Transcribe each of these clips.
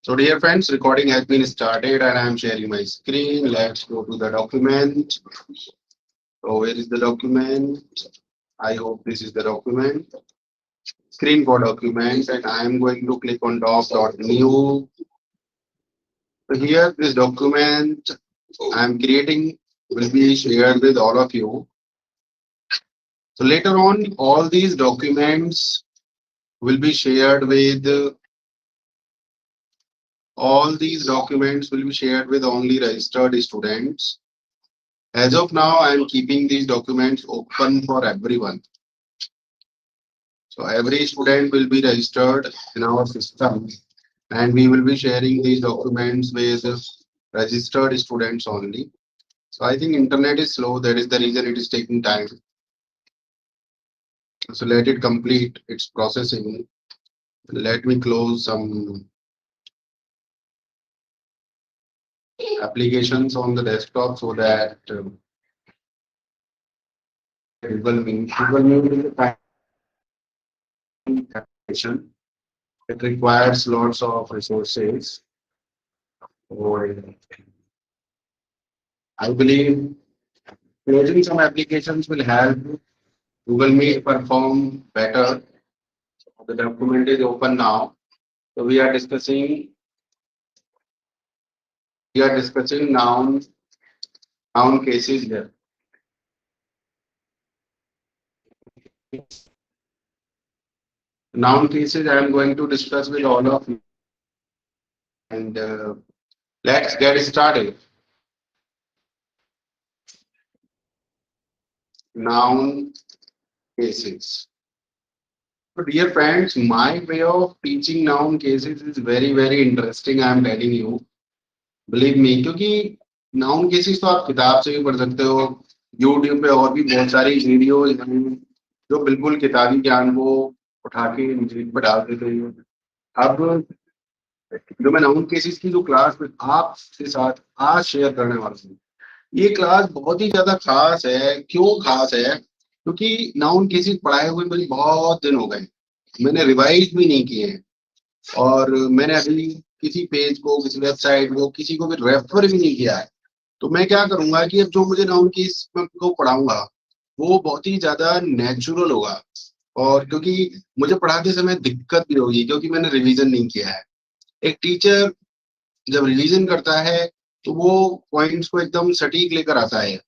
So dear friends, recording has been started and I am sharing my screen. Let's go to the document. So where is the document? I hope this is the document. Screen for documents, and I am going to click on doc.new. So here this document I am creating will be shared with all of you. So later on, all these documents will be shared with only registered students. As of now, I am keeping these documents open for everyone. So every student will be registered in our system, and we will be sharing these documents with registered students only. So I think internet is slow. That is the reason it is taking time. So let it complete its processing. Let me close some applications on the desktop so that Google Meet is a kind of application. It requires lots of resources. Or I believe closing some applications will help Google Meet perform better. The document is open now. So we are discussing noun cases here. Noun cases I am going to discuss with all of you, and let's get started. Noun cases. So dear friends, my way of teaching noun cases is very interesting. I am telling you, believe me, क्योंकि noun cases तो आप किताब से भी पढ़ सकते हो, YouTube पे और भी बहुत सारी वीडियो हैं जो बिल्कुल किताबी ज्ञान को उठा के इंटरनेट पर डाल देते हैं। अब जो मैं नाउन केसेस की जो क्लास में आपके साथ आज शेयर करने वाला हूँ, ये क्लास बहुत ही ज्यादा खास है। क्यों खास है? क्योंकि नाउन केसेस पढ़ाए हुए मुझे बहुत दिन हो गए, मैंने रिवाइज भी नहीं किए हैं, और मैंने अभी किसी पेज को, किसी वेबसाइट को, किसी को भी रेफर भी नहीं किया है। तो मैं क्या करूंगा कि अब जो मुझे नाउन केस को पढ़ाऊंगा वो बहुत ही ज्यादा नेचुरल होगा, और क्योंकि मुझे पढ़ाते समय दिक्कत भी होगी क्योंकि मैंने रिवीजन नहीं किया है। एक टीचर जब रिवीजन करता है तो वो पॉइंट्स को एकदम सटीक लेकर आता है।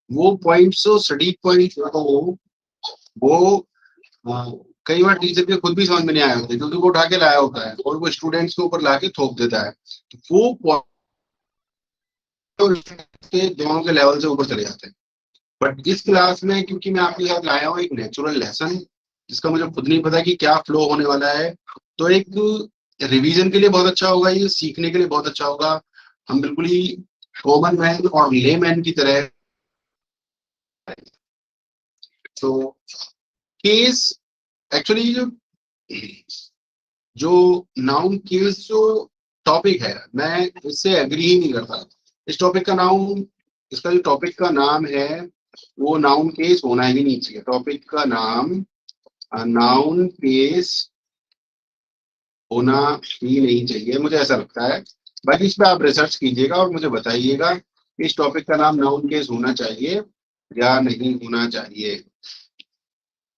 वो पॉइंट्स तो सटीक पॉइंट्स वो कई बार टीचर के खुद भी समझ में नहीं आए होते, क्योंकि वो उठा के लाया होता है और वो स्टूडेंट्स के ऊपर लाके थोप देता है। तो वो के दोनों के लेवल से ऊपर चले जाते हैं। बट इस क्लास में क्योंकि मैं आपके साथ लाया हूँ एक नेचुरल लेसन, जिसका मुझे खुद नहीं पता कि क्या फ्लो होने वाला है, तो एक रिवीजन के लिए बहुत अच्छा होगा, ये सीखने के लिए बहुत अच्छा होगा। हम बिल्कुल ही कॉमन मैन और ले मैन की तरह। तो केस एक्चुअली जो नाउन केस जो टॉपिक है, मैं इससे एग्री ही नहीं करता। इस टॉपिक का नाउन, इसका जो टॉपिक का नाम है वो नाउन केस होना ही नहीं चाहिए। टॉपिक का नाम नाउन केस होना ही नहीं चाहिए, मुझे ऐसा लगता है। बाकी इस पे आप रिसर्च कीजिएगा और मुझे बताइएगा कि इस टॉपिक का नाम नाउन केस होना चाहिए या नहीं होना चाहिए,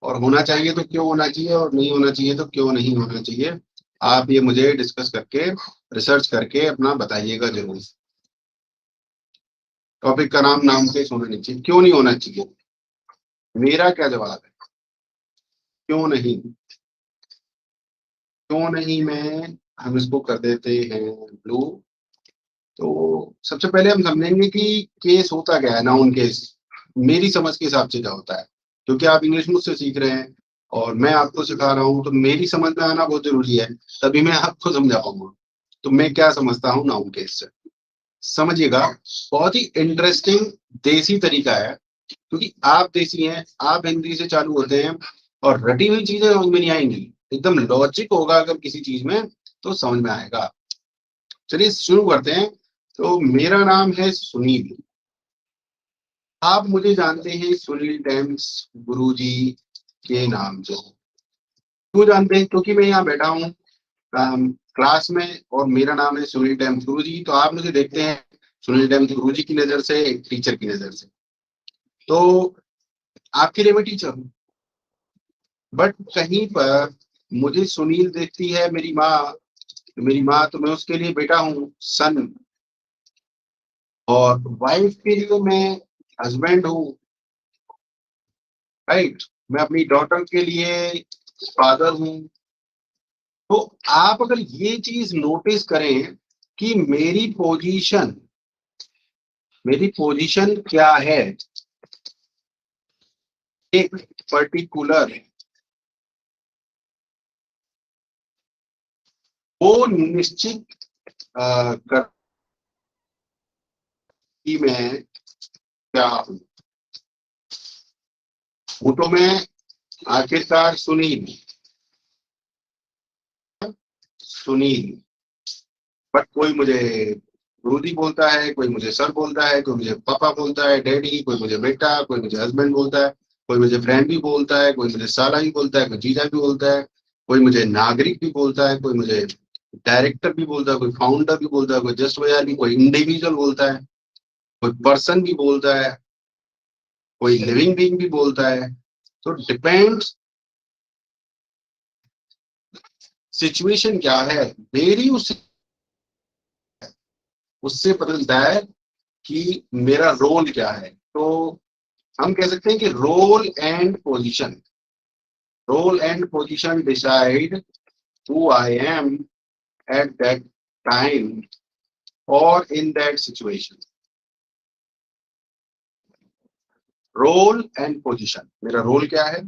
और होना चाहिए तो क्यों होना चाहिए, और नहीं होना चाहिए तो क्यों नहीं होना चाहिए। आप ये मुझे डिस्कस करके, रिसर्च करके अपना बताइएगा जरूर। टॉपिक का नाम नाउन केस होना नहीं चाहिए, क्यों नहीं होना चाहिए? मेरा क्या जवाब है, क्यों नहीं? क्यों नहीं में हम इसको कर देते हैं ब्लू। तो सबसे पहले हम समझेंगे कि केस होता क्या है, नाउन केस मेरी समझ के हिसाब से क्या होता है। क्योंकि आप इंग्लिश मुझसे सीख रहे हैं और मैं आपको सिखा रहा हूँ, तो मेरी समझ में आना बहुत जरूरी है, तभी मैं आपको समझा पाऊंगा। तो मैं क्या समझता हूँ नाउन केस से, समझिएगा। बहुत ही इंटरेस्टिंग देसी तरीका है, क्योंकि आप देसी हैं, आप हिंदी से चालू होते हैं और रटी हुई चीजें समझ में नहीं आएंगी। एकदम लॉजिक होगा अगर किसी चीज में, तो समझ में आएगा। चलिए शुरू करते हैं। तो मेरा नाम है सुनील, आप मुझे जानते हैं सुनील टेम्स गुरुजी के नाम से। क्यों जानते हैं? क्योंकि मैं यहाँ बैठा हूँ क्लास में और मेरा नाम है सुनील डैम गुरु जी, तो आप मुझे देखते हैं सुनील डैम गुरु जी की नजर से, एक टीचर की नजर से। तो आपके लिए मैं टीचर हूँ, बट कहीं पर मुझे सुनील देखती है मेरी माँ, मेरी माँ, तो मैं उसके लिए बेटा हूँ, सन। और वाइफ के लिए मैं हस्बैंड हूँ, राइट। मैं अपनी डॉटर के लिए फादर हूँ। तो आप अगर ये चीज नोटिस करें कि मेरी पोजीशन क्या है एक पर्टिकुलर, वो निश्चित कर कि मैं क्या हूँ। वो तो मैं आखिरकार सुनील, सुनील, बट कोई मुझे गुरुजी बोलता है, कोई मुझे सर बोलता है, कोई मुझे पापा बोलता है, डैडी, कोई मुझे बेटा, कोई मुझे हस्बैंड बोलता है, कोई मुझे फ्रेंड भी बोलता है, कोई मुझे साला भी बोलता है, कोई जीजा भी बोलता है, कोई मुझे नागरिक भी बोलता है, कोई मुझे डायरेक्टर भी बोलता है, कोई फाउंडर भी बोलता है, कोई जस्ट बाजार भी, कोई इंडिविजुअल बोलता है, कोई पर्सन भी बोलता है, कोई लिविंग बीइंग भी बोलता है। तो डिपेंड्स सिचुएशन क्या है मेरी, उससे बदलता है कि मेरा रोल क्या है। तो हम कह सकते हैं कि role and position decide who I am at that time और in that situation. Role and position, मेरा रोल क्या है,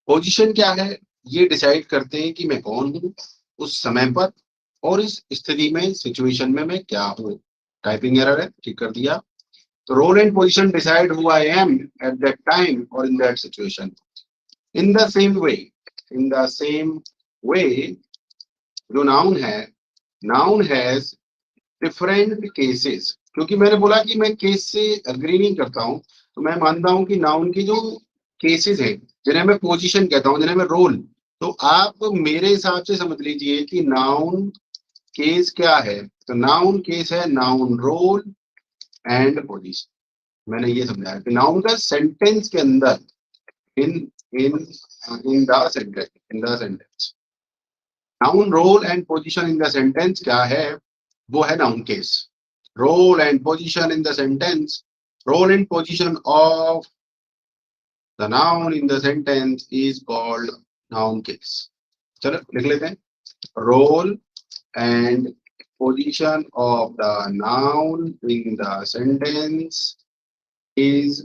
पोजीशन क्या है, ये डिसाइड करते हैं कि मैं कौन हूं उस समय पर और इस स्थिति में, सिचुएशन में मैं क्या हूं। टाइपिंग एरर है, ठीक कर दिया। तो role and position decide who I am at that time और in that situation. In the same way, in the same way, जो नाउन है, नाउन हैज डिफरेंट केसेस। क्योंकि मैंने बोला कि मैं केस से अग्री नहीं करता हूं, तो मैं मानता हूं कि नाउन की जो केसेस हैं, जिन्हें मैं पोजीशन कहता हूं, जिन्हें मैं रोल, तो आप मेरे हिसाब से समझ लीजिए कि नाउन केस क्या है। तो नाउन केस है नाउन रोल एंड पोजीशन। मैंने ये समझाया कि नाउन का सेंटेंस के अंदर, in in in the sentence, noun role and position in the sentence क्या है, वो है noun case. Role and position in the sentence, role and position of the noun in the sentence is called noun case. चलो लिख लेते हैं, role and position of the noun in the sentence is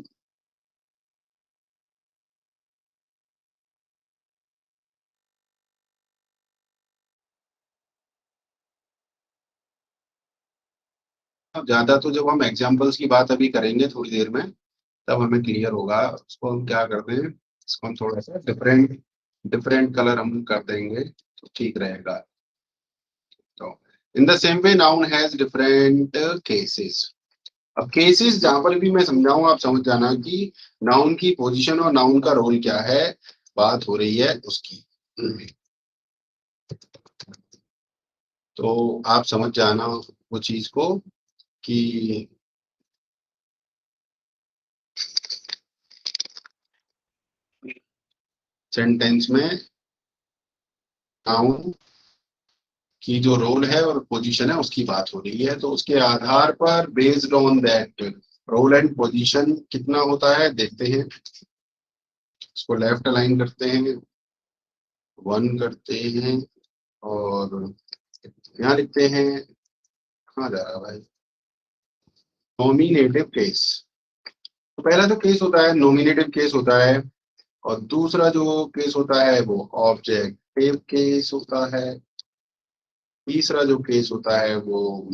अब ज्यादा, तो जब हम examples की बात अभी करेंगे थोड़ी देर में, तब हमें क्लियर होगा। उसको हम क्या करते हैं, इसको हम थोड़ा सा डिफरेंट डिफरेंट कलर हम कर देंगे तो ठीक रहेगा। तो इन the same way noun has different cases. अब केसेस जहां पर भी मैं समझाऊंगा, आप समझ जाना कि नाउन की पोजीशन और नाउन का रोल क्या है, बात हो रही है उसकी। तो आप समझ जाना वो चीज को कि सेंटेंस में नाउन की जो रोल है और पोजीशन है उसकी बात हो रही है। तो उसके आधार पर, based on that role and position कितना होता है देखते हैं। इसको लेफ्ट अलाइन करते हैं, 1 करते हैं, और यहाँ लिखते हैं, कहाँ जा रहा है भाई, नॉमिनेटिव केस। तो पहला जो केस होता है नॉमिनेटिव केस होता है, और दूसरा जो केस होता है वो ऑब्जेक्टिव केस होता है। तीसरा जो केस होता है वो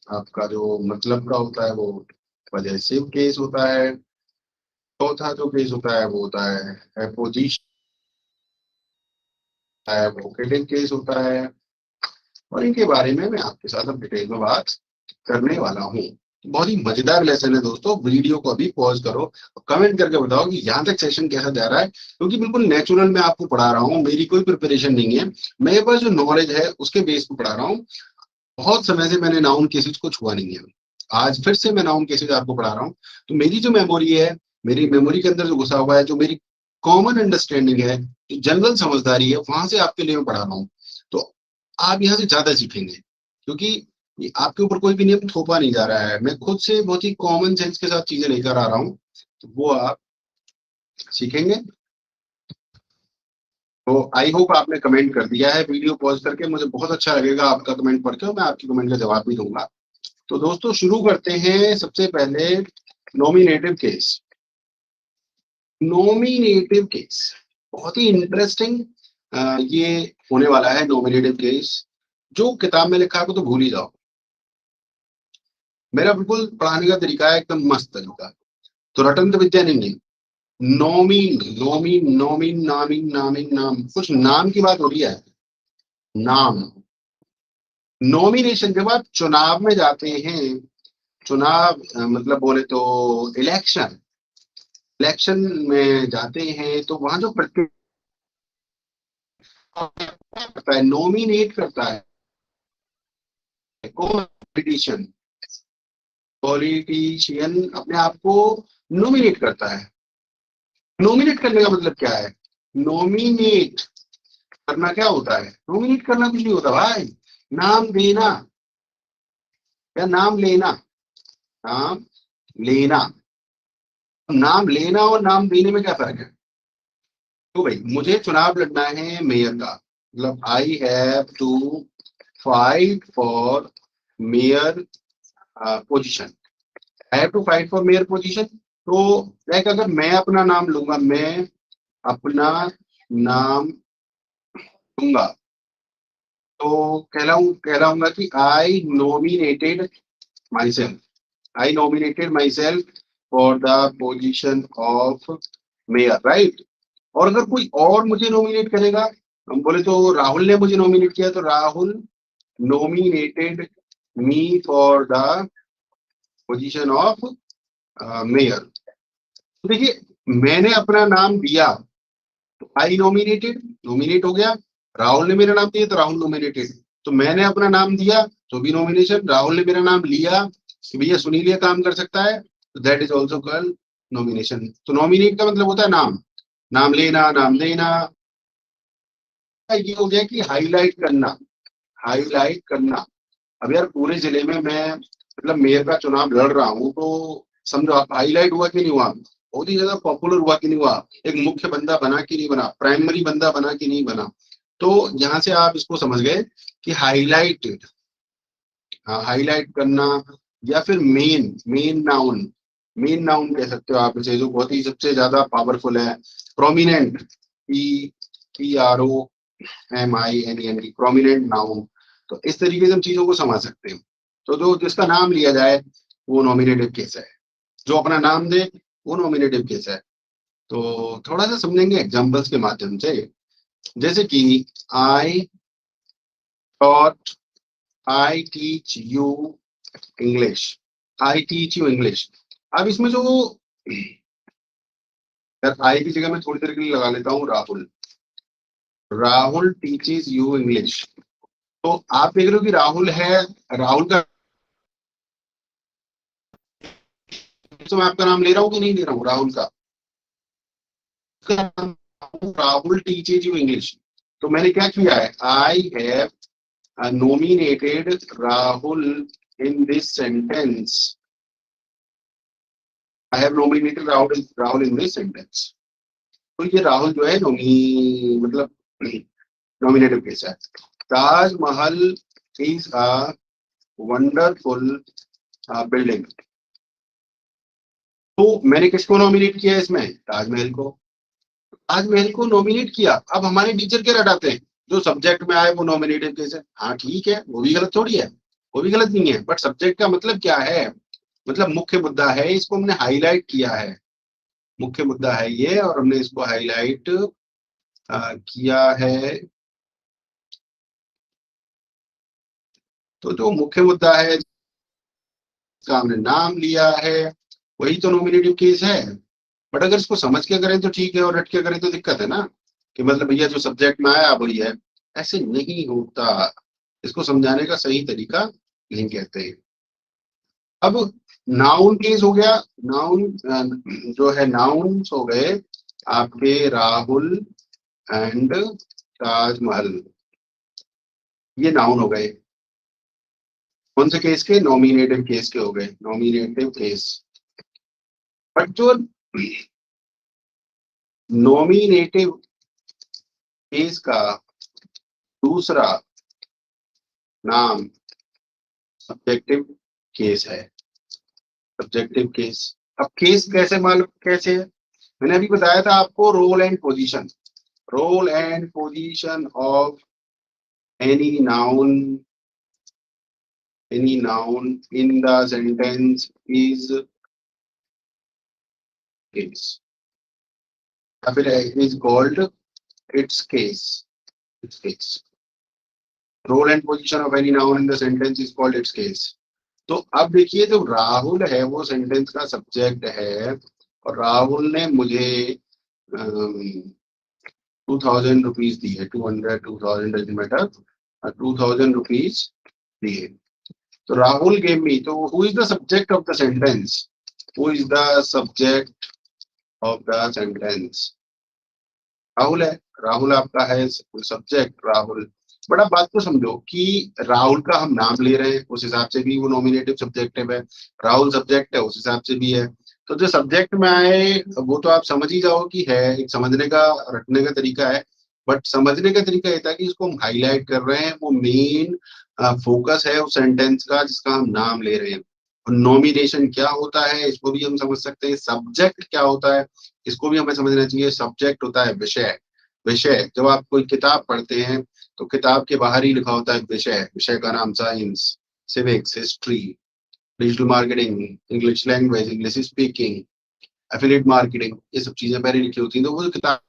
आपका जो मतलब का होता है वो पजेसिव केस होता है। चौथा जो केस होता है वो होता है एपोजिशन, वोकेटिव केस होता है। और इनके बारे में मैं आपके साथ अब डिटेल में बात करने वाला हूँ। बहुत ही मजेदार लेसन है दोस्तों। वीडियो को अभी पॉज करो और कमेंट करके बताओ कि यहाँ तक सेशन कैसा जा रहा है, क्योंकि बिल्कुल नेचुरल मैं आपको पढ़ा रहा हूँ, मेरी कोई प्रिपरेशन नहीं है, मेरे पास जो नॉलेज है उसके बेस पे पढ़ा रहा हूँ। बहुत समय से मैंने नाउन केसेज को छुआ नहीं है, आज फिर से मैं नाउन केसेज आपको पढ़ा रहा हूँ। तो मेरी जो मेमोरी है, मेरी मेमोरी के अंदर जो घुसा हुआ है, जो मेरी कॉमन अंडरस्टैंडिंग है, जो जनरल समझदारी है, वहां से आपके लिए मैं पढ़ा रहा हूँ। तो आप यहाँ से ज्यादा सीखेंगे, क्योंकि ये आपके ऊपर कोई भी नियम थोपा नहीं जा रहा है, मैं खुद से बहुत ही कॉमन सेंस के साथ चीजें लेकर आ रहा हूँ, तो वो आप सीखेंगे। तो आई होप आपने कमेंट कर दिया है वीडियो पॉज करके, मुझे बहुत अच्छा लगेगा आपका कमेंट पढ़ के और मैं आपकी कमेंट का जवाब भी दूंगा। तो दोस्तों शुरू करते हैं सबसे पहले नॉमिनेटिव केस। नॉमिनेटिव केस बहुत ही इंटरेस्टिंग ये होने वाला है। नॉमिनेटिव केस जो किताब में लिखा है वो तो भूल ही जाओ, मेरा बिल्कुल पढ़ाने का तरीका है एकदम मस्त तरीका। तो रटंत विद्या नहीं है, नोमीन नोमीन नोमीन नामीन नामीन नाम, कुछ नाम की बात हो रही है, नाम। नॉमिनेशन जब आप चुनाव में जाते हैं, चुनाव मतलब बोले तो इलेक्शन, इलेक्शन में जाते हैं तो वहां जो करता है, नॉमिनेट करता है, पॉलिटिशियन, पॉलिटिशियन अपने आप को नॉमिनेट करता है। नॉमिनेट करने का मतलब क्या है? नॉमिनेट करना क्या होता है? नॉमिनेट करना कुछ नहीं होता भाई, नाम देना या नाम लेना, नाम लेना। नाम लेना और नाम देने में क्या फर्क है? तो भाई मुझे चुनाव लड़ना है मेयर का, मतलब I have to fight for mayor position, I have to fight for mayor position. तो लाइक अगर मैं अपना नाम लूंगा, मैं अपना नाम लूंगा, तो कहलाऊंगा कि I nominated myself, I nominated myself for the position of mayor, right. और अगर कोई और मुझे नॉमिनेट करेगा, हम बोले तो राहुल ने मुझे नॉमिनेट किया, तो Rahul nominated me for the position of mayor. तो देखिए, मैंने अपना नाम दिया तो आई नॉमिनेटेड, नॉमिनेट हो गया। राहुल ने मेरा नाम दिया तो राहुल नॉमिनेटेड। तो मैंने अपना नाम दिया तो भी नॉमिनेशन, राहुल ने मेरा नाम लिया कि भैया सुनील ये काम कर सकता है, तो that is also called nomination. तो नॉमिनेट का मतलब होता है नाम, नाम लेना, नाम देना। ये हो गया कि हाईलाइट करना, हाईलाइट करना। अब यार पूरे जिले में मैं मतलब मेयर का चुनाव लड़ रहा हूँ, तो समझो आप हाईलाइट हुआ कि नहीं हुआ, बहुत ही ज्यादा पॉपुलर हुआ कि नहीं हुआ, एक मुख्य बंदा बना कि नहीं बना, प्राइमरी बंदा बना कि नहीं बना। तो यहाँ से आप इसको समझ गए कि हाईलाइट, हाँ हाईलाइट करना, या फिर main, main noun, main noun कह सकते हो आप इसे, जो बहुत ही सबसे ज्यादा पावरफुल है। Prominent, P P R O M I N N E, prominent noun. तो इस तरीके से हम चीजों को समझ सकते हैं। तो जो जिसका नाम लिया जाए वो नॉमिनेटिव केस है, जो अपना नाम दे वो नॉमिनेटिव केस है। तो थोड़ा सा समझेंगे एग्जांपल्स के माध्यम से, जैसे कि I thought I teach you English, I teach you English. अब इसमें जो आई की जगह मैं थोड़ी देर के लिए लगा लेता हूँ Rahul, Rahul teaches you English. तो आप देख रहे हो कि राहुल है, राहुल का, तो मैं आपका नाम ले रहा हूँ कि नहीं ले रहा हूँ, राहुल का, राहुल टीचेज यू इंग्लिश। तो मैंने क्या किया है, I have nominated Rahul in this sentence, I have nominated Rahul in this sentence. तो ये राहुल जो है मतलब नॉमिनेटिव केस है। Taj Mahal is a wonderful building. तो मैंने किसको नॉमिनेट किया है इसमें, ताजमहल को, ताजमहल को नॉमिनेट किया। अब हमारे टीचर क्या रटाते हैं, जो सब्जेक्ट में आए वो नॉमिनेटिव केस है। हाँ ठीक है, वो भी गलत थोड़ी है, वो भी गलत नहीं है, बट सब्जेक्ट का मतलब क्या है, मतलब मुख्य मुद्दा है, इसको हमने हाईलाइट किया है, मुख्य मुद्दा है ये, और हमने इसको हाईलाइट किया है। तो जो मुख्य मुद्दा है, इसका हमने नाम लिया है, वही तो नॉमिनेटिव केस है। बट अगर इसको समझ के करें तो ठीक है, और रट के करें तो दिक्कत है ना, कि मतलब भैया जो सब्जेक्ट में आया वही है। ऐसे नहीं होता, इसको समझाने का सही तरीका नहीं कहते। अब नाउन केस हो गया। नाउन जो है, नाउन हो गए आपके राहुल एंड ताजमहल, ये नाउन हो गए। कौन से केस के? नॉमिनेटिव केस के हो गए, नॉमिनेटिव केस। बट जो नॉमिनेटिव केस का दूसरा नाम सब्जेक्टिव केस है। Subjective case. अब केस कैसे मालूम कैसे है? मैंने अभी बताया था आपको, role and position. Role and position of any noun, any noun in the sentence is case, या फिर is called its case. Its case. Role and position of any noun in the sentence is called its case. तो अब देखिए, जो राहुल है वो sentence का subject है, और राहुल ने मुझे 2000 रुपीज दी है, 200 2000 डजंट मैटर, 2000 रुपीज दिए। तो राहुल गेव मी, तो who is the subject of the sentence? Who is the subject of the sentence? Rahul है। राहुल आपका है सब्जेक्ट, राहुल। बड़ा बात तो समझो कि राहुल का हम नाम ले रहे हैं, उस हिसाब से भी वो नॉमिनेटिव सब्जेक्टिव है। राहुल सब्जेक्ट है, उस हिसाब से भी है। तो जो सब्जेक्ट में आए वो तो आप समझ ही जाओ कि है, एक समझने का रटने का तरीका है। बट समझने का तरीका ये था कि इसको हम हाईलाइट कर रहे हैं, वो मेन फोकस है उस सेंटेंस का जिसका हम नाम ले रहे हैं। और नॉमिनेशन क्या होता है इसको भी हम समझ सकते हैं, सब्जेक्ट क्या होता है इसको भी हमें समझना चाहिए। सब्जेक्ट होता है विषय। विषय, जब आप कोई किताब पढ़ते हैं तो किताब के बाहर ही लिखा होता है विषय। विषय का नाम science, civics, history, digital marketing, English language, English speaking, affiliate marketing, ये सब चीजें पहले लिखी होती हैं। तो वो जो किताब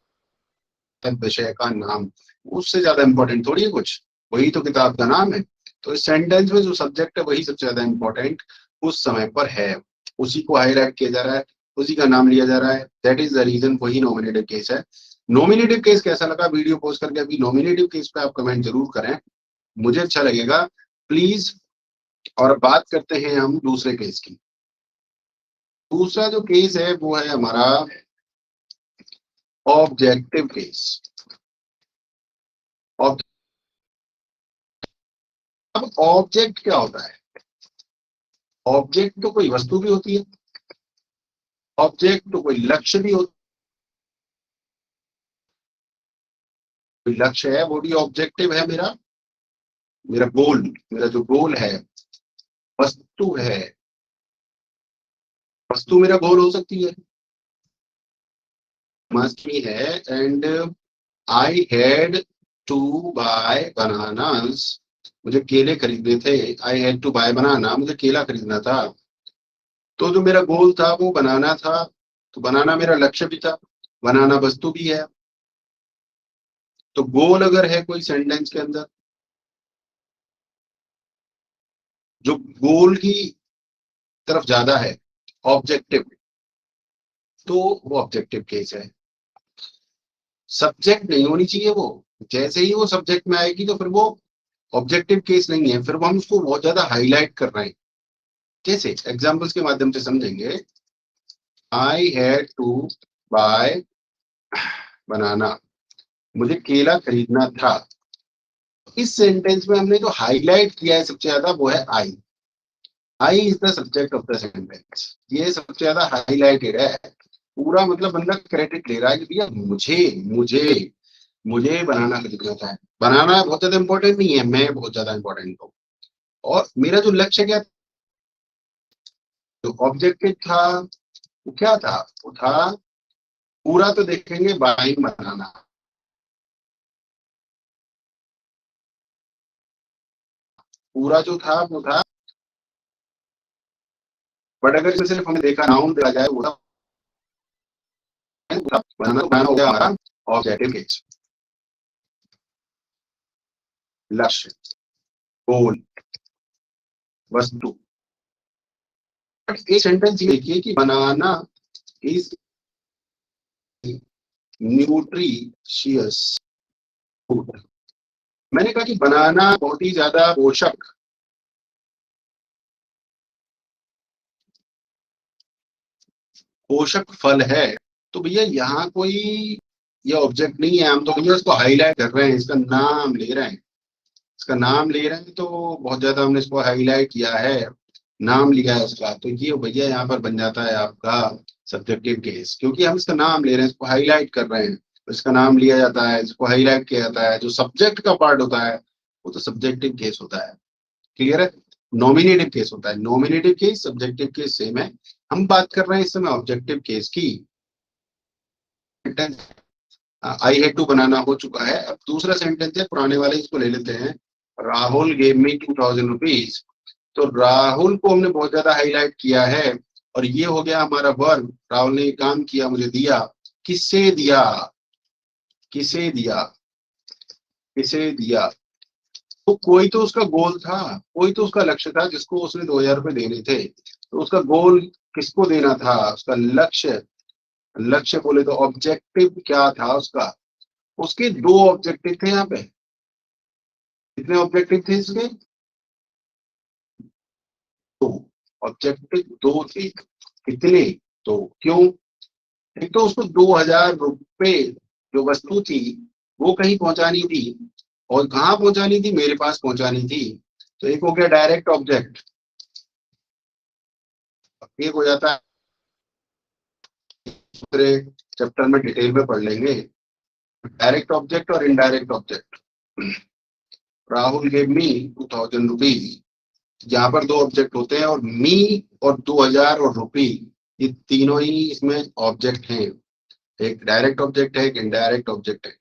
है, विषय का नाम, उससे ज्यादा इंपॉर्टेंट थोड़ी है कुछ, वही तो किताब का नाम है। तो इस सेंटेंस में जो सब्जेक्ट है वही सबसे ज्यादा इंपॉर्टेंट उस समय पर है, उसी को हाईलाइट किया जा रहा है, उसी का नाम लिया जा रहा है। दैट इज द रीजन, वही नॉमिनेटिव केस है। नॉमिनेटिव केस कैसा लगा वीडियो पोस्ट करके? अभी नॉमिनेटिव केस पे आप कमेंट जरूर करें, मुझे अच्छा लगेगा, प्लीज। और बात करते हैं हम दूसरे केस की। दूसरा जो केस है वो है हमारा ऑब्जेक्टिव केस। अब ऑब्जेक्ट क्या होता है? ऑब्जेक्ट तो कोई वस्तु भी होती है, ऑब्जेक्ट तो कोई लक्ष्य भी होता है। कोई लक्ष्य है वो भी ऑब्जेक्टिव है मेरा। मेरा गोल, मेरा जो गोल है, वस्तु है, वस्तु मेरा गोल हो सकती है। मस्ट भी है। And I had to buy bananas, मुझे केले खरीदने थे। I had to buy banana, मुझे केला खरीदना था। तो जो मेरा गोल था वो बनाना था, तो बनाना मेरा लक्ष्य भी था, बनाना वस्तु भी है। तो गोल अगर है कोई सेंटेंस के अंदर, जो गोल की तरफ ज्यादा है, ऑब्जेक्टिव, तो वो ऑब्जेक्टिव केस है। सब्जेक्ट नहीं होनी चाहिए वो, जैसे ही वो सब्जेक्ट में आएगी तो फिर वो ऑब्जेक्टिव केस नहीं है, फिर वो हम उसको बहुत ज्यादा हाईलाइट कर रहे हैं। कैसे? एग्जाम्पल्स के माध्यम से समझेंगे। आई हैड टू बाय बनाना, मुझे केला खरीदना था। इस सेंटेंस में हमने जो हाईलाइट किया है सबसे ज्यादा वो है I. I is the subject of the sentence, ये सबसे ज्यादा हाईलाइटेड है। पूरा मतलब बंदा क्रेडिट ले रहा है कि भैया मुझे मुझे मुझे बनाना खरीदना था। बनाना बहुत ज्यादा इंपॉर्टेंट नहीं है, मैं बहुत ज्यादा इंपॉर्टेंट हूँ। और मेरा जो लक्ष्य क्या, जो ऑब्जेक्टिव था वो क्या था? वो था, पूरा तो देखेंगे, बाइंग बनाना। पूरा जो था वो था, बट अगर इसमें सिर्फ हमने देखा नाउन देखा जाए, वो था बनाना। बनाना हो गया हमारा ऑब्जेक्टिव केस, लक्ष्य, गोल, वस्तु। एक सेंटेंस ये देखिए कि बनाना इज न्यूट्रिशियस फूड। मैंने कहा कि बनाना बहुत ही ज्यादा पोषक फल है। तो भैया यहाँ कोई ये ऑब्जेक्ट नहीं है, हम तो भैया इसको हाईलाइट कर रहे हैं, इसका नाम ले रहे हैं, इसका नाम ले रहे हैं। तो बहुत ज्यादा हमने इसको हाईलाइट किया है, नाम लिया है उसका, तो ये भैया यहाँ पर बन जाता है आपका सब्जेक्टिव केस, क्योंकि हम इसका नाम ले रहे हैं, इसको हाईलाइट कर रहे हैं, तो इसका नाम लिया जाता है, इसको हाईलाइट किया जाता है। जो सब्जेक्ट का पार्ट होता है वो तो सब्जेक्टिव केस होता है। क्लियर है? नॉमिनेटिव केस होता है, nominative case subjective case same है। हम बात कर रहे हैं इस समय ऑब्जेक्टिव केस की। आई हैड टू बनाना हो चुका है, अब दूसरा सेंटेंस है पुराने वाले, इसको ले लेते हैं। Rahul gave me 2000 rupees. तो राहुल को हमने बहुत ज्यादा हाईलाइट किया है, और ये हो गया हमारा वर्ब। राहुल ने काम किया, मुझे दिया। किसे दिया? किसे दिया? किसे दिया? तो कोई तो उसका गोल था, कोई तो उसका लक्ष्य था जिसको उसने 2000 रुपये देने थे। तो उसका गोल किसको देना था? उसका लक्ष्य, लक्ष्य बोले तो ऑब्जेक्टिव क्या था उसका? उसके दो ऑब्जेक्टिव थे यहाँ पे। कितने ऑब्जेक्टिव थे इसके? दो। ऑब्जेक्टिव दो थे। कितने? तो क्यों? एक तो उसको 2000 रुपये जो वस्तु थी वो कहीं पहुंचानी थी, और कहाँ पहुंचानी थी? मेरे पास पहुंचानी थी। तो एक हो गया डायरेक्ट ऑब्जेक्ट, एक हो जाता है दूसरे चैप्टर में डिटेल में पढ़ लेंगे, डायरेक्ट ऑब्जेक्ट और indirect object. Rahul gave me 2000 rupees, यहाँ पर दो ऑब्जेक्ट होते हैं, और मी और 2000 और रुपी, ये तीनों ही इसमें ऑब्जेक्ट हैं। एक डायरेक्ट ऑब्जेक्ट है, एक इनडायरेक्ट ऑब्जेक्ट है।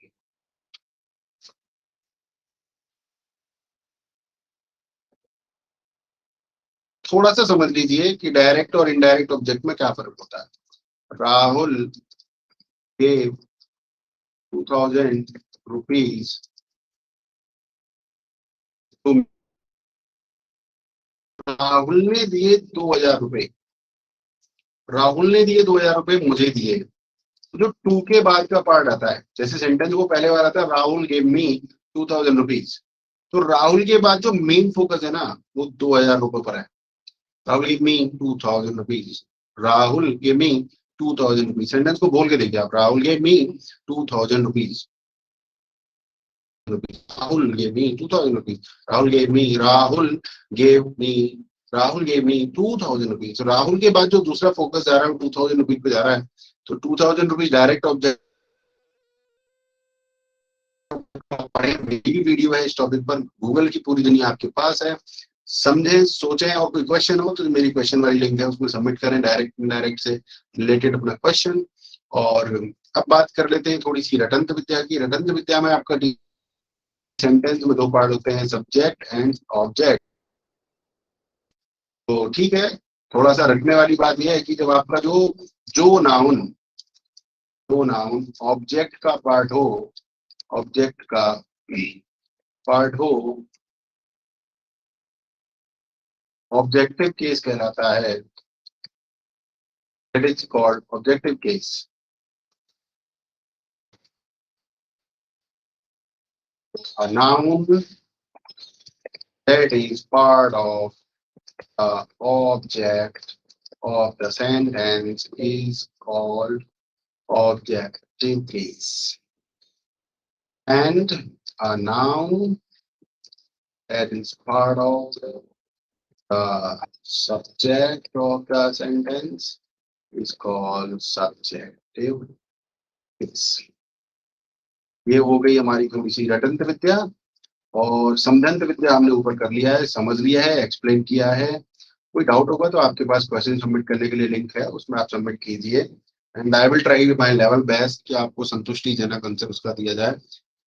थोड़ा सा समझ लीजिए कि डायरेक्ट और इनडायरेक्ट ऑब्जेक्ट में क्या फर्क होता है। Rahul gave 2000 rupees to, Rahul ने दिए 2000 रुपये, राहुल ने दिए 2000 रुपये मुझे दिए। जो टू के बाद का पार्ट आता है, जैसे सेंटेंस वो पहले वाला था, राहुल गेव मी 2000 रुपीज, तो राहुल के बाद जो मेन फोकस है ना, वो 2000 रुपये पर है। Rahul give me 2000 rupees, Rahul give me 2000 rupees. Sentence को बोल के देखिए आप, Rahul give me 2000 rupees, Rahul give me 2000 rupees, Rahul give me, Rahul gave me, Rahul gave me 2000 rupees. Rahul के बाद जो दूसरा फोकस जा रहा है वो 2000 रुपीज पे जा रहा है। तो 2000 रुपीज डायरेक्ट ऑब्जेक्ट। मेरी वीडियो है इस टॉपिक पर, गूगल की पूरी दुनिया आपके पास है। समझें, सोचें, और कोई क्वेश्चन हो तो मेरी क्वेश्चन वाली लिंक है, उसमें सबमिट करें डायरेक्ट इनडायरेक्ट से रिलेटेड अपना क्वेश्चन। और अब बात कर लेते हैं थोड़ी सी रटंत विद्या की। रटंत विद्या में आपका सेंटेंस में दो पार्ट होते हैं, सब्जेक्ट एंड ऑब्जेक्ट। तो ठीक है, थोड़ा सा रटने वाली बात यह है कि जब आपका जो नाउन, जो नाउन ऑब्जेक्ट का पार्ट हो, ऑब्जेक्ट का पार्ट हो, ऑब्जेक्टिव केस कहलाता है। It is called objective case. A noun that is part of the object of the sentence is called objective case. And a noun that is part of the subject of the sentence is called subjective case. ये हो गई हमारी थोड़ी सी रटंत विद्या, और समझंत विद्या हमने ऊपर कर लिया है, समझ लिया है, एक्सप्लेन किया है। कोई डाउट होगा तो आपके पास क्वेश्चन सबमिट करने के लिए लिंक है, उसमें आप सबमिट कीजिए, and I will try my level best कि आपको संतुष्टिजनक आंसर उसका दिया जाए।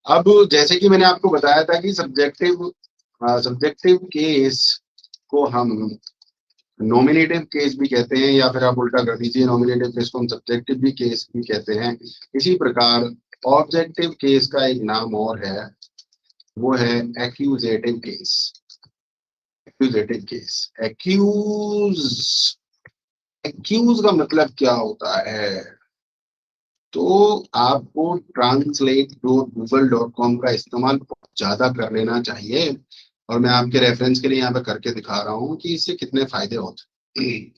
अब जैसे कि मैंने आपको बताया था कि सब्जेक्टिव केस को हम नॉमिनेटिव केस भी कहते हैं, या फिर आप उल्टा कर दीजिए, नॉमिनेटिव केस को हम सब्जेक्टिव भी केस भी कहते हैं। इसी प्रकार ऑब्जेक्टिव केस का एक नाम और है, वो है accusative case. Accusative case, accuse accuse का मतलब क्या होता है? तो आपको translate.google.com का इस्तेमाल बहुत ज्यादा कर लेना चाहिए। और मैं आपके रेफरेंस के लिए यहाँ पे करके दिखा रहा हूँ कि इससे कितने फायदे होते हैं।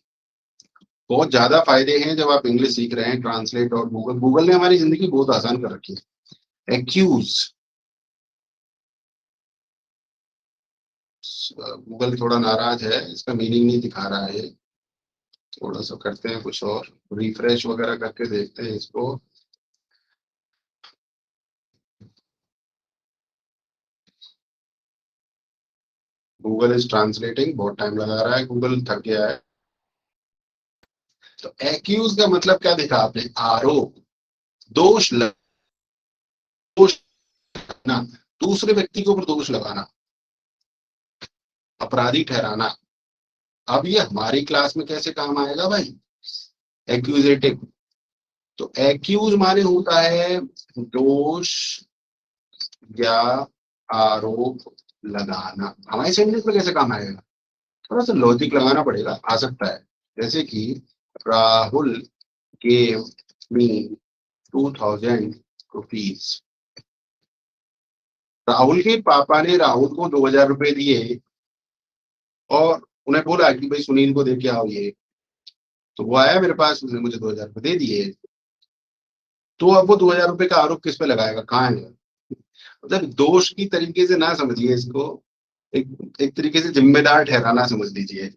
बहुत ज्यादा फायदे हैं जब आप इंग्लिश सीख रहे हैं। ट्रांसलेट और गूगल ने हमारी जिंदगी बहुत आसान कर रखी है। एक्यूज, गूगल थोड़ा नाराज है, इसका मीनिंग नहीं दिखा रहा है। थोड़ा सा करते हैं कुछ और, रिफ्रेश वगैरह करके देखते हैं इसको। गूगल इज ट्रांसलेटिंग, बहुत टाइम लगा रहा है, गूगल थक गया है। तो एक्यूज का मतलब क्या देखा आपने? आरोप, दोष दोष लगना, दूसरे व्यक्ति के ऊपर दोष लगाना, अपराधी ठहराना। अब ये हमारी क्लास में कैसे काम आएगा भाई? एक्यूजेटिव। तो एक्यूज माने होता है दोष या आरोप लगाना। हमारे सेंटेंस में कैसे काम आएगा? थोड़ा सा लॉजिक लगाना पड़ेगा, आ सकता है। जैसे कि Rahul gave me 2000 rupees. Rahul के पापा ने राहुल को 2000 रुपए दिए और उन्हें बोला कि भाई सुनील को दे के आओ ये। तो वो आया मेरे पास, उसने मुझे 2000 रुपए दे दिए। तो अब वो 2000 रुपए का आरोप किस पे लगाएगा? कहाँ है? मतलब दोष की तरीके से ना समझिए इसको, एक एक तरीके से जिम्मेदार ठहराना समझ लीजिए।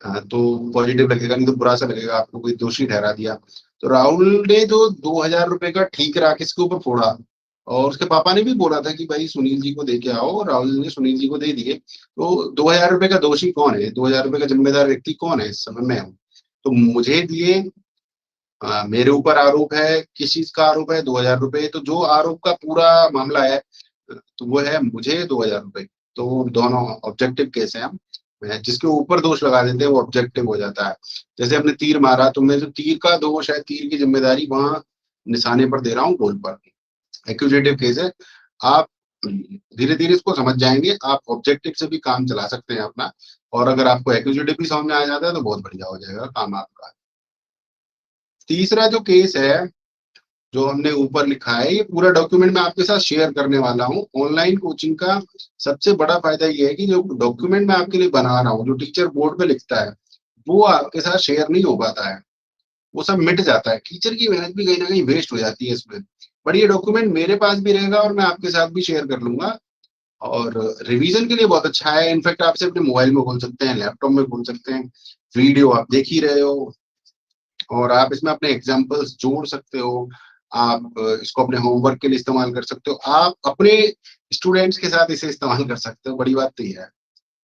हाँ, तो पॉजिटिव लगेगा, नहीं तो बुरा सा लगेगा, आपको कोई दोषी ठहरा दिया। तो राहुल ने जो 2000 रुपए का ठीकरा किसके ऊपर फोड़ा, और उसके पापा ने भी बोला था कि भाई सुनील जी को दे के आओ, और राहुल ने सुनील जी को दे दिए। तो 2000 रुपए का दोषी कौन है? 2000 रुपए का जिम्मेदार व्यक्ति कौन है इस समय? मैं हूँ। तो मुझे दिए, मेरे ऊपर आरोप है, किस चीज का आरोप है? 2000 रुपए। तो जो आरोप का पूरा मामला है, तो वो है मुझे 2000 रुपए। तो दोनों ऑब्जेक्टिव केस है। हम जिसके ऊपर दोष लगा देते हैं वो ऑब्जेक्टिव हो जाता है। जैसे हमने तीर मारा, तो मैं जो तीर का दोष है, तीर की जिम्मेदारी वहां निशाने पर दे रहा हूँ, गोल पर। एक्यूजेटिव केस है। आप धीरे धीरे इसको समझ जाएंगे, आप ऑब्जेक्टिव से भी काम चला सकते हैं अपना। और अगर आपको एक्यूजेटिव भी समझ में आ जाता है तो बहुत बढ़िया हो जाएगा काम आपका। तीसरा जो केस है, जो हमने ऊपर लिखा है, ये पूरा डॉक्यूमेंट मैं आपके साथ शेयर करने वाला हूँ। ऑनलाइन कोचिंग का सबसे बड़ा फायदा ये है कि जो डॉक्यूमेंट मैं आपके लिए बना रहा हूँ, जो टीचर बोर्ड पे लिखता है, वो आपके साथ शेयर नहीं हो पाता है। वो सब मिट जाता है, टीचर की मेहनत भी कहीं ना कहीं वेस्ट हो जाती है इसमें। पर ये डॉक्यूमेंट मेरे पास भी रहेगा और मैं आपके साथ भी शेयर कर लूंगा। और रिवीजन के लिए बहुत अच्छा है। इनफैक्ट आपसे अपने मोबाइल में खोल सकते हैं, लैपटॉप में खोल सकते हैं, वीडियो आप देख ही रहे हो, और आप इसमें अपने एग्जाम्पल्स जोड़ सकते हो। आप इसको अपने होमवर्क के लिए इस्तेमाल कर सकते हो, आप अपने स्टूडेंट्स के साथ इसे इस्तेमाल कर सकते हो। बड़ी बात तो ये है।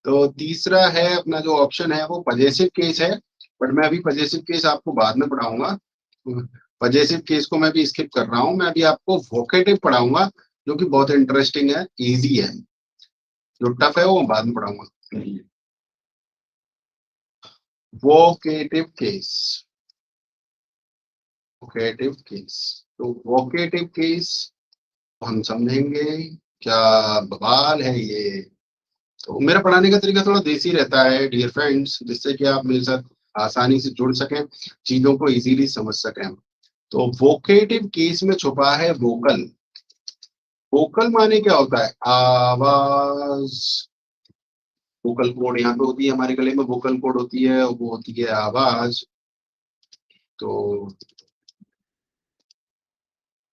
तो तीसरा है अपना जो ऑप्शन है वो पजेसिव केस है। बट मैं अभी पजेसिव केस आपको बाद में पढ़ाऊंगा। पजेसिव केस को मैं भी स्किप कर रहा हूँ। मैं अभी आपको वोकेटिव पढ़ाऊंगा, जो कि बहुत इंटरेस्टिंग है, इजी है। जो टफ है वो मैं बाद में पढ़ाऊंगा। Vocative case, vocative case. तो वोकेटिव केस हम समझेंगे। क्या बवाल है ये! तो मेरा पढ़ाने का तरीका थोड़ा देसी रहता है डियर फ्रेंड्स, जिससे कि आप मेरे साथ आसानी से जुड़ सकें, चीजों को इजीली समझ सकें। तो वोकेटिव केस में छुपा है वोकल। वोकल माने क्या होता है? आवाज। वोकल कोड यहाँ पे होती है, हमारे गले में वोकल कोड होती है, वो होती है आवाज। तो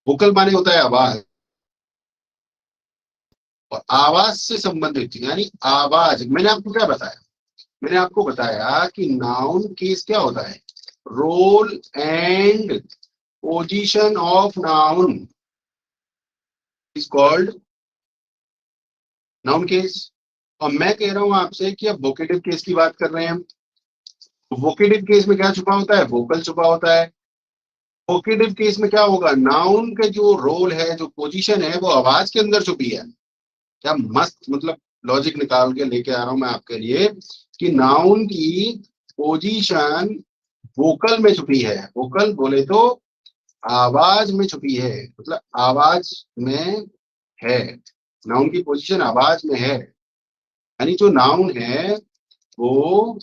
वोकल माने होता है आवाज, और आवाज से संबंधित यानी आवाज। मैंने आपको क्या बताया? मैंने आपको बताया कि नाउन केस क्या होता है? Role and position of noun is called noun case. और मैं कह रहा हूं आपसे कि अब वोकेटिव केस की बात कर रहे हैं हम। वोकेटिव केस में क्या छुपा होता है? वोकल छुपा होता है। वोकेटिव केस में क्या होगा? नाउन के जो रोल है, जो पोजीशन है, वो आवाज के अंदर छुपी है। क्या मस्त मतलब लॉजिक निकाल के लेके आ रहा हूं मैं आपके लिए, कि नाउन की पोजीशन वोकल में छुपी है। वोकल बोले तो आवाज में छुपी है, मतलब आवाज में है। नाउन की पोजीशन आवाज में है, यानी जो नाउन है वो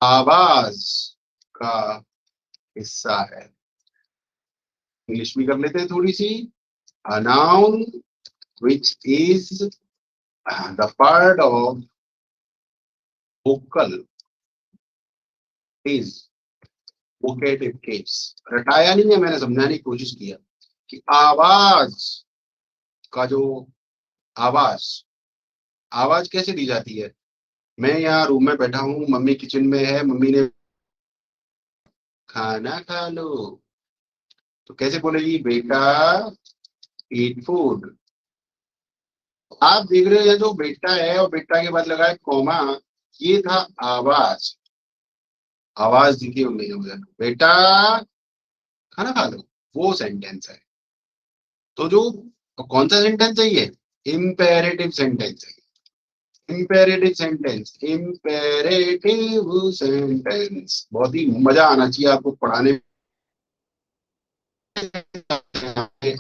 आवाज का हिस्सा है। इंग्लिश में कर लेते हैं थोड़ी सी। A noun which is the part of vocal is vocative case। रटाया नहीं है, मैंने समझाने की कोशिश किया कि आवाज का जो आवाज आवाज कैसे दी जाती है। मैं यहाँ रूम में बैठा हूँ, मम्मी किचन में है, मम्मी ने खाना खा लो, तो कैसे बोलेगी, बेटा ईट फूड। आप देख रहे हैं जो बेटा है और बेटा के बाद लगा है कॉमा, ये था आवाज। आवाज दिखी होगी मुझे, बेटा खाना खा लो, वो सेंटेंस है। तो जो कौन सा सेंटेंस है ये, इम्पेरेटिव सेंटेंस है। इम्पेरेटिव सेंटेंस, इम्पेरेटिव सेंटेंस बहुत ही मजा आना चाहिए आपको पढ़ाने में।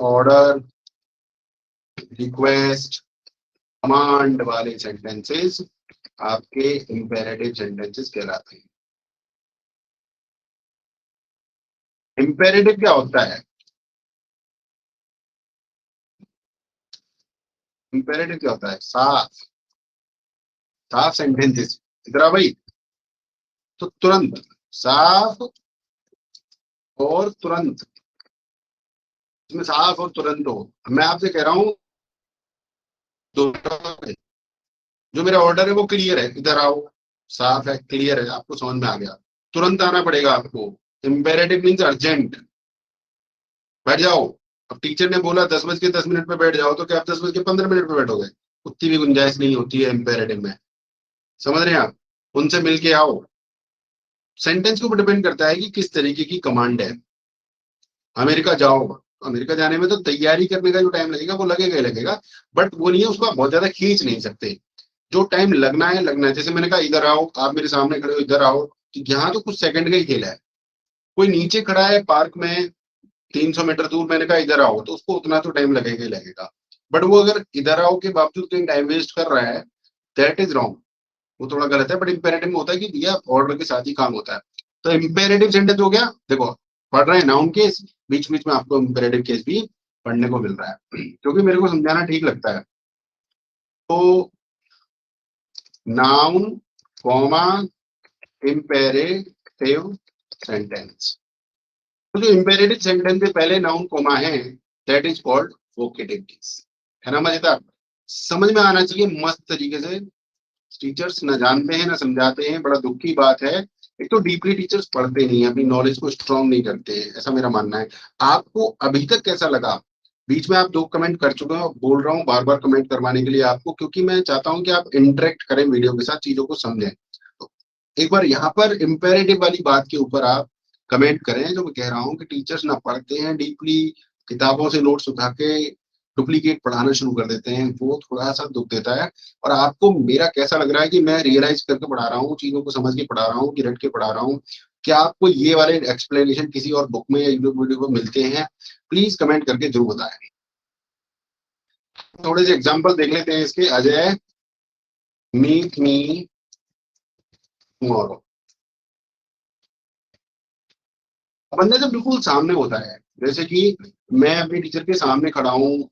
ऑर्डर, रिक्वेस्ट, कमांड वाले सेंटेंसेस आपके इम्पेरेटिव सेंटेंसेस कहलाते हैं। इम्पेरेटिव क्या होता है, इम्पेरेटिव क्या होता है, साफ साफ सेंटेंसेस। इधर आ भाई, तो तुरंत, साफ और तुरंत, इसमें साफ और तुरंत हो। मैं आपसे कह रहा हूं जो मेरा ऑर्डर है वो क्लियर है, इधर आओ, साफ है, क्लियर है, आपको समझ में आ गया, तुरंत आना पड़ेगा आपको। Imperative means urgent. बैठ जाओ, अब टीचर ने बोला 10:10 पे बैठ जाओ, तो क्या आप 10:15 पे बैठोगे, उतनी भी गुंजाइश नहीं होती है इम्पेरेटिव में। समझ रहे हैं आप, उनसे मिलके आओ। सेंटेंस के ऊपर डिपेंड करता है कि किस तरीके की कमांड है। अमेरिका जाओ, अमेरिका जाने में तो तैयारी करने का जो टाइम लगेगा वो लगेगा ही लगेगा, बट वो नहीं है, उसको आप बहुत ज्यादा खींच नहीं सकते। जो टाइम लगना है लगना है। जैसे मैंने कहा इधर आओ, आप मेरे सामने खड़े हो, इधर आओ, तो यहाँ तो कुछ सेकंड का ही खेल है। कोई नीचे खड़ा है पार्क में 300 मीटर दूर, मैंने कहा इधर आओ, तो उसको उतना तो टाइम लगेगा ही लगेगा। बट वो अगर इधर आओ के बावजूद कहीं टाइम वेस्ट कर रहा है, दैट इज रॉन्ग, वो थोड़ा गलत है। बट इंपेरेटिव में होता है कि भैया ऑर्डर के साथ ही काम होता है। तो इंपेरेटिव सेंटेंस हो गया, देखो पढ़ रहे हैं नाउन केस, बीच बीच में आपको इंपेरेटिव केस भी पढ़ने को मिल रहा है क्योंकि मेरे को समझाना ठीक लगता है। तो नाउन कॉमा इंपेरेटिव सेंटेंस, तो जो इंपेरेटिव सेंटेंस के पहले नाउन कॉमा है that is called vocative case. है ना मजेदार, समझ में आना चाहिए मस्त तरीके से। टीचर्स न जानते हैं ना समझाते हैं, बड़ा दुख की बात है। एक तो डीपली टीचर्स पढ़ते नहीं है, अपनी नॉलेज को स्ट्रांग नहीं करते हैं, ऐसा मेरा मानना है। आपको अभी तक कैसा लगा, बीच में आप 2 कमेंट कर चुके हो, बोल रहा हूँ बार बार कमेंट करवाने के लिए आपको, क्योंकि मैं चाहता हूँ कि आप इंटरेक्ट करें वीडियो के साथ, चीजों को समझें। तो एक बार यहाँ पर इम्पेरेटिव वाली बात के ऊपर आप कमेंट करें। जो मैं कह रहा हूँ कि टीचर्स ना पढ़ते हैं डीपली, किताबों से नोट्स उठा के डुप्लीकेट पढ़ाना शुरू कर देते हैं, वो थोड़ा सा दुख देता है। और आपको मेरा कैसा लग रहा है कि मैं रियलाइज करके पढ़ा रहा हूँ, चीजों को समझ के पढ़ा रहा हूँ कि रट के पढ़ा रहा हूँ। क्या आपको ये वाले एक्सप्लेनेशन किसी और बुक में या यूट्यूब वीडियो में मिलते हैं, प्लीज कमेंट करके जरूर बताएं। थोड़े से एग्जांपल देख लेते हैं इसके। अजय मीट मी टुमारो, बंदा जब बिल्कुल सामने होता है, जैसे कि मैं अपने टीचर के सामने खड़ा हूँ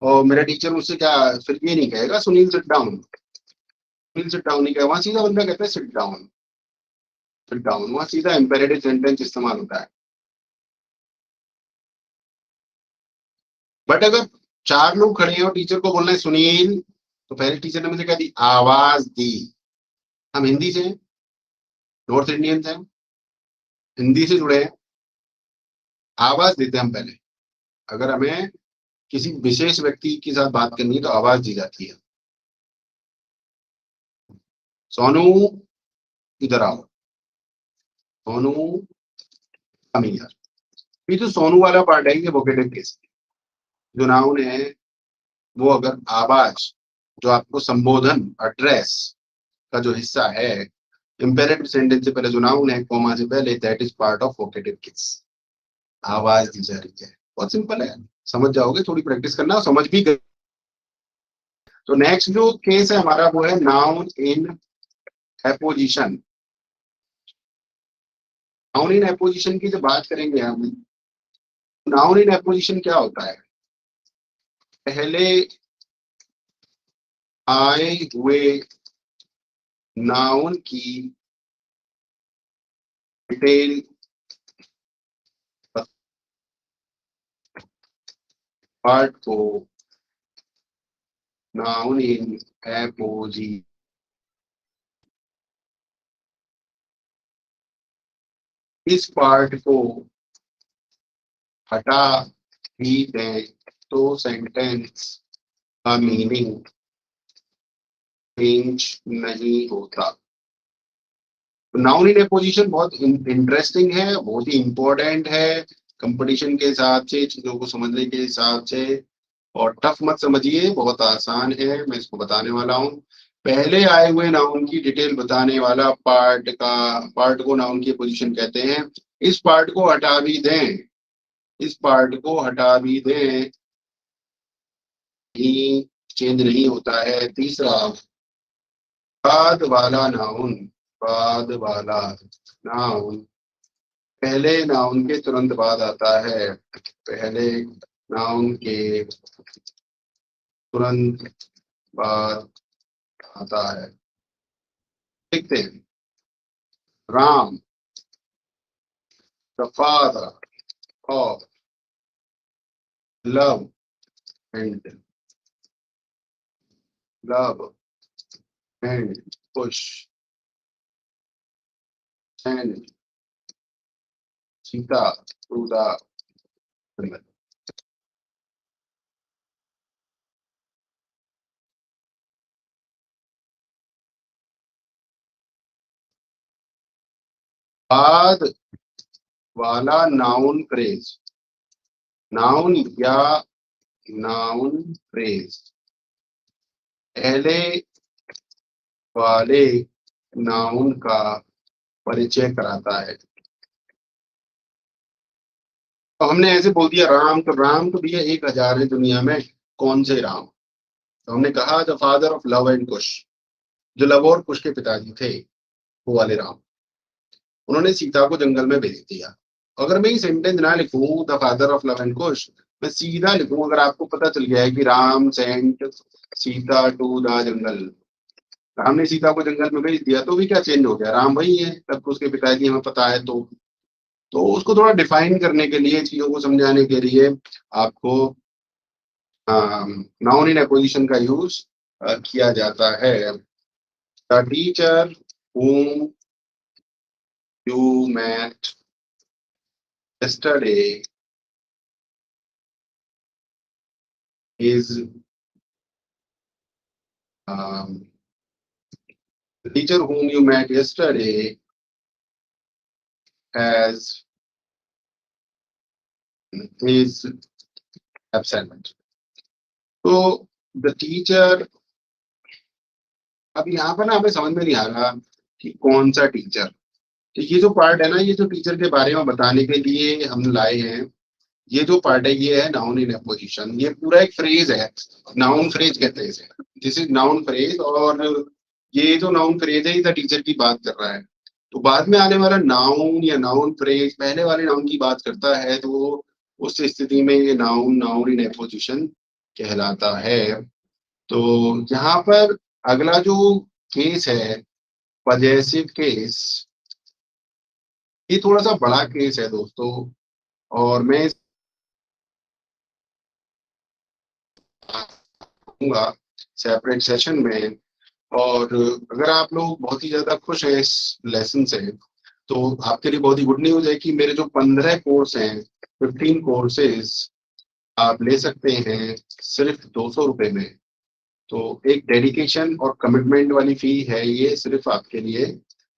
और मेरा टीचर मुझसे क्या, फिर ये नहीं कहेगा Sunil sit down, Sunil sit down नहीं कहेगा, वहां सीधा बंदा कहता है सिट डाउन, सिट डाउन, वहां सीधा इंपेरेटिव सेंटेंस इस्तेमाल होता है। बट अगर 4 लोग खड़े हैं और टीचर को बोलना है सुनील, तो पहले टीचर ने मुझे क्या दी, आवाज दी। हम हिंदी से हैं, नॉर्थ इंडियंस हैं, हिंदी से जुड़े हैं, आवाज देते हैं हम पहले। अगर हमें किसी विशेष व्यक्ति के साथ बात करनी है तो आवाज दी जाती है, सोनू इधर आओ, सोनू कम हियर। ये जो सोनू वाला पार्ट है ये वोकेटिव केस, जो नाउन है वो अगर आवाज, जो आपको संबोधन एड्रेस का जो हिस्सा है, इंपेरेटिव सेंटेंस से पहले जो नाउन है कॉमा से पहले, that is part of vocative case. आवाज दी जा रही है, बहुत सिंपल है, समझ जाओगे, थोड़ी प्रैक्टिस करना, समझ भी गए। तो नेक्स्ट जो केस है हमारा वो है noun in apposition. Noun in apposition की जब बात करेंगे हम, नाउन इन एपोजिशन क्या होता है? पहले आए हुए नाउन की डिटेल पार्ट को नाउन इन एपोजी, इस पार्ट को हटा भी दें तो सेंटेंस का मीनिंग चेंज नहीं होता। नाउन इन एपोजिशन बहुत इंटरेस्टिंग है, बहुत ही इंपॉर्टेंट है कंपटीशन के हिसाब से, चीजों को समझने के हिसाब से। और टफ मत समझिए, बहुत आसान है, मैं इसको बताने वाला हूँ। पहले आए हुए नाउन की डिटेल बताने वाला पार्ट को नाउन की पोजीशन कहते हैं। इस पार्ट को हटा भी दें, इस पार्ट को हटा भी दें ही चेंज नहीं होता है। तीसरा, बाद वाला नाउन, बाद वाला नाउन पहले नाउन के तुरंत बाद आता है, पहले नाउन के तुरंत बाद आता है। देखते हैं, Ram, the father of Luv and Luv and push and Sita to the jungle. बाद वाला नाउन फ्रेज, नाउन या नाउन फ्रेज पहले वाले नाउन का परिचय कराता है। तो हमने ऐसे बोल दिया राम, तो राम तो भैया 1000 है दुनिया में, कौन से राम? तो हमने कहा the father of Luv and Kush, जो लव और कुश के पिताजी थे, वो वाले राम। उन्होंने सीता को जंगल में भेज दिया। अगर मैं ये सेंटेंस ना लिखूं the father of Luv and Kush, मैं सीधा लिखूं, अगर आपको पता चल गया है कि Ram sent Sita to the jungle, Ram ने सीता को जंगल में भेज दिया, तो भी क्या चेंज हो गया? राम वही है, तब उसके पिताजी हमें पता है। तो उसको थोड़ा डिफाइन करने के लिए, चीजों को समझाने के लिए आपको नाउन इन एपोजिशन का यूज किया जाता है। The teacher whom you met yesterday is um, the teacher whom you met yesterday has is absent. तो द टीचर, अब यहाँ पर ना हमें समझ में नहीं आ रहा कि कौन सा टीचर। तो ये जो पार्ट है ना, ये जो टीचर के बारे में बताने के लिए हम लाए हैं, ये जो पार्ट है ये है नाउन इन एपोजिशन। ये पूरा एक फ्रेज है, नाउन फ्रेज कहते हैं इसे, दिस इज नाउन फ्रेज। और ये जो नाउन फ्रेज है, ये टीचर की बात कर रहा है। तो बाद में आने वाला नाउन या नाउन फ्रेज पहले वाले नाउन की बात करता है, तो उस स्थिति में ये नाउन नाउन इन एपोजिशन कहलाता है। तो यहाँ पर अगला जो केस है, पजेसिव केस, ये थोड़ा सा बड़ा केस है दोस्तों, और मैं दूंगा सेपरेट सेशन में। और अगर आप लोग बहुत ही ज्यादा खुश हैं इस लेसन से, तो आपके लिए बहुत ही गुड न्यूज है कि मेरे जो 15 कोर्स हैं, 15 कोर्सेज आप ले सकते हैं सिर्फ 200 रुपए में। तो एक डेडिकेशन और कमिटमेंट वाली फी है ये, सिर्फ आपके लिए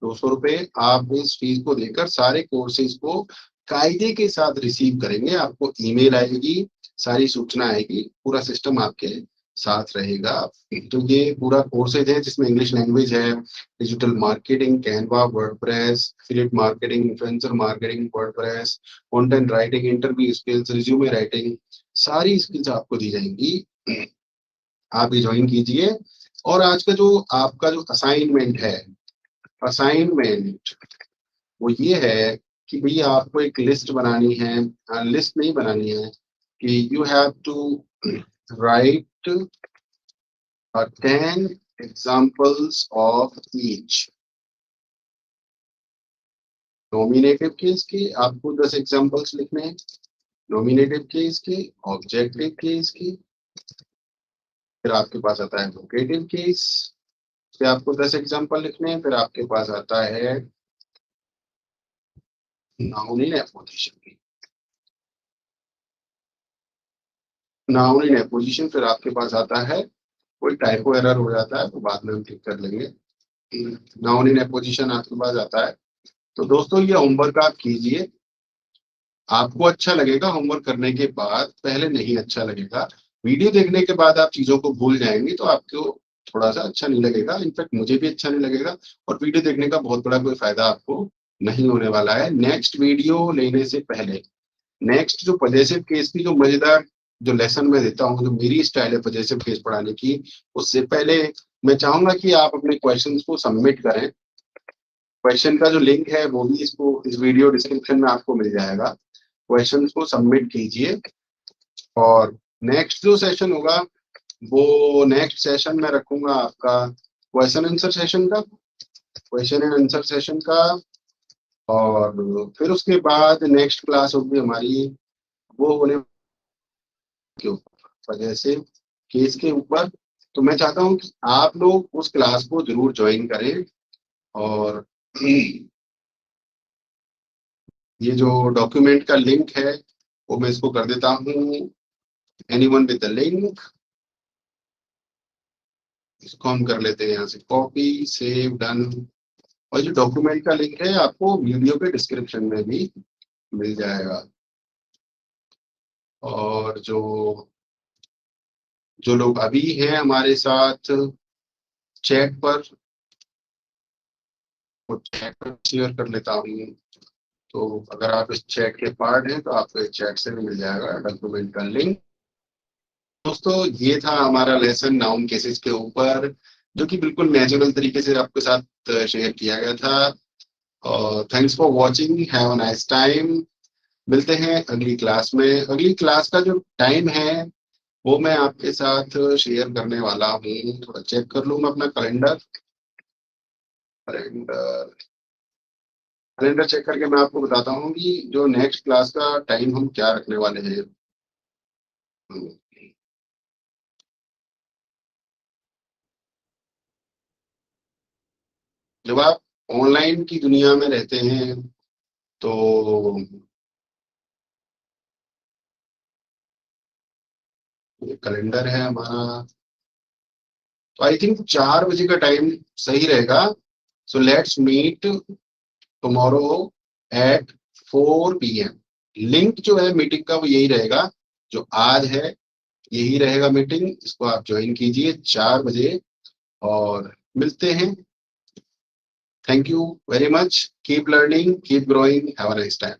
200 रुपए। आप इस फीस को देकर सारे कोर्सेज को कायदे के साथ रिसीव करेंगे, आपको ईमेल आएगी, सारी सूचना आएगी, पूरा सिस्टम आपके साथ रहेगा। तो ये पूरा कोर्सेज है जिसमें इंग्लिश लैंग्वेज है, digital marketing, Canva, WordPress, affiliate marketing, influencer marketing, WordPress, content writing, interview skills, resume writing, सारी स्किल्स आपको दी जाएंगी। आप ये ज्वाइन कीजिए। और आज का जो आपका जो असाइनमेंट है, असाइनमेंट वो ये है कि भैया आपको एक लिस्ट बनानी है, लिस्ट नहीं बनानी है, कि you have to write 10 examples of each. Nominative case के आपको 10 एग्जाम्पल्स लिखने हैं, नॉमिनेटिव केस के, ऑब्जेक्टिव केस के, फिर आपके पास आता है वोकेटिव केस, फिर आपको 10 एग्जाम्पल लिखने हैं, फिर आपके पास आता है नाउन इन एपोजिशन की, नाउन इन एपोजिशन, फिर आपके पास आता है, कोई टाइपो एरर हो जाता है तो बाद में हम ठीक कर लेंगे। नाउन इन एपोजिशन आपके पास आता है। तो दोस्तों ये होमवर्क आप कीजिए, आपको अच्छा लगेगा होमवर्क करने के बाद, पहले नहीं अच्छा लगेगा। वीडियो देखने के बाद आप चीजों को भूल जाएंगे तो आपको थोड़ा सा अच्छा नहीं लगेगा, इनफैक्ट मुझे भी अच्छा नहीं लगेगा, और वीडियो देखने का बहुत बड़ा कोई फायदा आपको नहीं होने वाला है। नेक्स्ट वीडियो लेने से पहले, नेक्स्ट जो पजेसिव केस की जो मजेदार जो लेसन मैं देता हूँ, जो मेरी स्टाइल है पजेसिव केस पढ़ाने की, उससे पहले मैं चाहूंगा कि आप अपने क्वेश्चंस को सबमिट करें। क्वेश्चन का जो लिंक है वो भी इसको इस वीडियो डिस्क्रिप्शन में आपको मिल जाएगा। क्वेश्चन को सबमिट कीजिए, और नेक्स्ट जो सेशन होगा वो नेक्स्ट सेशन में रखूंगा आपका क्वेश्चन आंसर सेशन का, क्वेश्चन एंड आंसर सेशन का। और फिर उसके बाद नेक्स्ट क्लास होगी हमारी, वो होने के ऊपर, वजह से केस के ऊपर। तो मैं चाहता हूँ कि आप लोग उस क्लास को जरूर ज्वाइन करें। और ये जो डॉक्यूमेंट का लिंक है वो मैं इसको कर देता हूँ, एनीवन विद द लिंक, इसको हम कर लेते हैं यहाँ से कॉपी, सेव, डन। और जो डॉक्यूमेंट का लिंक है आपको वीडियो के डिस्क्रिप्शन में भी मिल जाएगा। और जो जो लोग अभी हैं हमारे साथ चैट पर, वो चैट पर शेयर कर लेता हूँ। तो अगर आप इस चैट के पार्ट हैं तो आपको इस चैट से भी मिल जाएगा डॉक्यूमेंट का लिंक। दोस्तों ये था हमारा लेसन नाउन केसेस के ऊपर, जो कि बिल्कुल नेचुरल तरीके से आपके साथ शेयर किया गया था। और thanks for watching, have a nice time. मिलते हैं अगली क्लास में। अगली क्लास का जो टाइम है वो मैं आपके साथ शेयर करने वाला हूँ, थोड़ा चेक कर लूँ मैं अपना कैलेंडर। कैलेंडर कैलेंडर चेक करके मैं आपको बताता हूँ कि जो नेक्स्ट क्लास का टाइम हम क्या रखने वाले हैं। जब आप ऑनलाइन की दुनिया में रहते हैं तो ये कैलेंडर है हमारा, तो आई थिंक 4 बजे का टाइम सही रहेगा। So let's meet tomorrow at 4 PM। Link जो है मीटिंग का वो यही रहेगा जो आज है, यही रहेगा मीटिंग, इसको आप ज्वाइन कीजिए 4 बजे, और मिलते हैं। Thank you very much, keep learning, keep growing, have a nice time.